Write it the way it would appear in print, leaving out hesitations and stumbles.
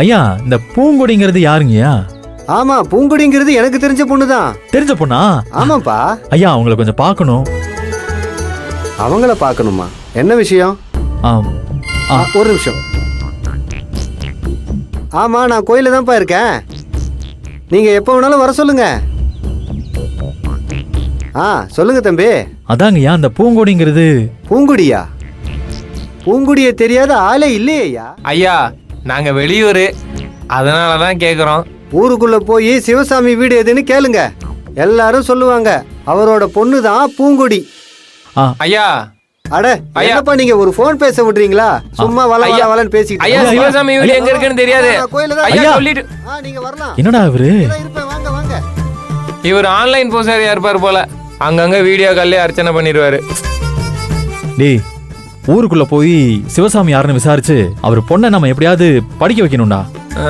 ஐயா இந்த பூங்கொடிங்கிறது யாருங்கய்யா? ஆமா, பூங்குடிங்கிறது எனக்கு தெரிஞ்ச பொண்ணுதான். தெரிஞ்ச பொண்ணா? ஆமாப்பா. ஐயா அவங்கள கொஞ்சம் பார்க்கணும். அவங்கள பார்க்கணுமா? என்ன விஷயம்? ஒரு நிமிஷம். ஆமா, நான் கோயில தான்ப்பா இருக்கேன். நீங்க எப்போ வேணாலும் வர சொல்லுங்க. சொல்லுங்க தம்பி. அதாங்கய்யா அந்த பூங்கொடிங்கிறது. பூங்குடியா? பூங்குடிய தெரியாத ஆளே இல்லையா? ஐயா நாங்க வெளியூர், அதனாலதான் கேக்குறோம். ஊருக்குள்ள போய் சிவசாமி வீடு எதுன்னு கேளுங்க, எல்லாரும் சொல்லுவாங்க அவரோட பொண்ணு தான் பூங்குடி. ஐயா அட ஐயாப்பா, நீங்க ஒரு போன் பேச விடுறீங்களா? சும்மா வளன்னு பேசிட்டு. ஐயா சிவசாமி வீடு எங்க இருக்குன்னு தெரியாது. ஐயா சொல்லிட்டு நீங்க வரலாம். என்னடா இவரு? வாங்க வாங்க. இவர் ஆன்லைன் பூசாரியா இருப்பார் போல, அங்கங்க வீடியோ கால்லே அர்ச்சனை பண்ணிடுவாரு. டேய் ஊருக்குள்ள போய் சிவசாமி யாருன்னு விசாரிச்சு அவர் பொண்ணை நம்ம எப்படியாவது படிக்க வைக்கணும்டா.